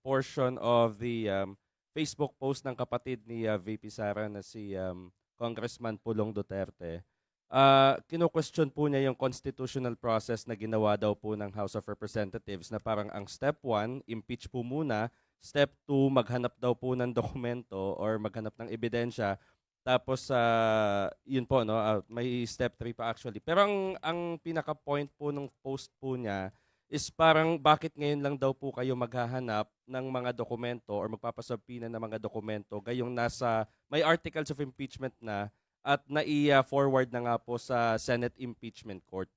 portion of the Facebook post ng kapatid ni VP Sara na si Congressman Pulong Duterte. Kino-question po niya yung constitutional process na ginawa daw po ng House of Representatives na parang ang step 1, impeach po muna. Step 2, maghanap daw po ng dokumento or maghanap ng ebidensya. Tapos, yun po, no, may step 3 pa actually. Pero ang pinaka-point po ng post po niya is parang bakit ngayon lang daw po kayo maghahanap ng mga dokumento or magpapasubpina ng mga dokumento gayong may articles of impeachment na at nai-forward na nga po sa Senate Impeachment Court.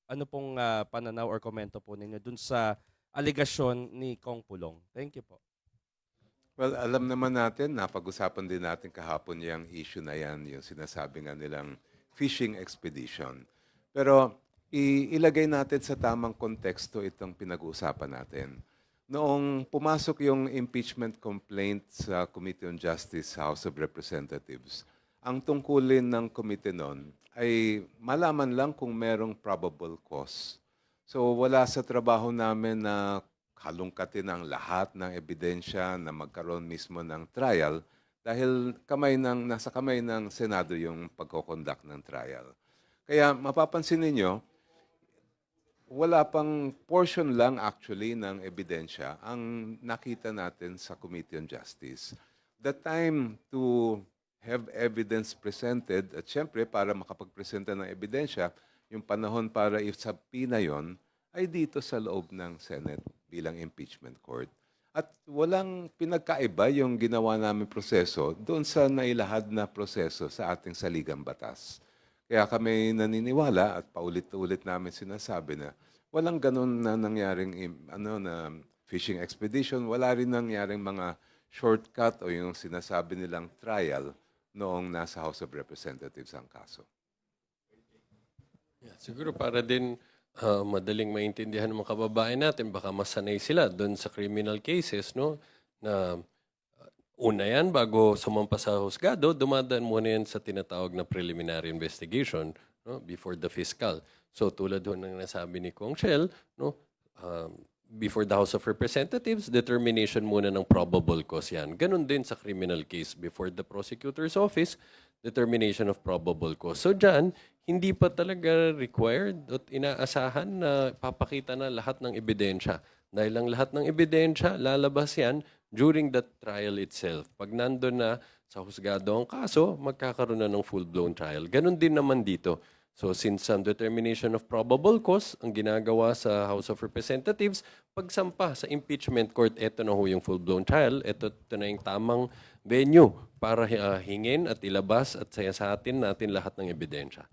Ano pong pananaw or komento po ninyo dun sa aligasyon ni Kong Pulong? Thank you po. Well, alam naman natin, napag-usapan din natin kahapon yung issue na yan, yung sinasabi nga nilang fishing expedition. Pero ilagay natin sa tamang konteksto itong pinag-uusapan natin. Noong pumasok yung impeachment complaint sa Committee on Justice, House of Representatives, ang tungkulin ng committee noon ay malaman lang kung merong probable cause. So wala sa trabaho namin na halungkatin ang lahat ng ebidensya na magkaroon mismo ng trial dahil nasa kamay ng Senado yung pagkoconduct ng trial. Kaya mapapansin ninyo, wala pang portion lang actually ng ebidensya ang nakita natin sa Committee on Justice. The time to have evidence presented at syempre para makapagpresenta ng ebidensya, yung panahon para i-subpoena yon ay dito sa loob ng Senate bilang impeachment court. At walang pinagkaiba yung ginawa namin proseso doon sa nailahad na proseso sa ating saligang batas. Kaya kami naniniwala at paulit-ulit namin sinasabi na walang ganun na nangyaring na fishing expedition, wala rin nangyaring mga shortcut o yung sinasabi nilang trial noong nasa House of Representatives ang kaso. Yeah, siguro para din madaling maintindihan ng mga kababayan natin, baka masanay sila doon sa criminal cases, no? Na una yan, bago sumampa sa husgado, dumadaan muna yan sa tinatawag na preliminary investigation, no? Before the fiscal. So tulad ho ng nasabi ni Kong Shell, no? Before the House of Representatives, determination muna ng probable cause yan. Ganon din sa criminal case. Before the prosecutor's office, determination of probable cause. So dyan, hindi pa talaga required at inaasahan na papakita na lahat ng ebidensya. Dahil ang lahat ng ebidensya, lalabas yan during the trial itself. Pag nandun na sa husgado ang kaso, magkakaroon na ng full-blown trial. Ganon din naman dito. So since ang determination of probable cause ang ginagawa sa House of Representatives, pagsampa sa impeachment court, ito na ho yung full-blown trial, ito na yung tamang venue para hingin at ilabas at sa atin natin lahat ng ebidensya.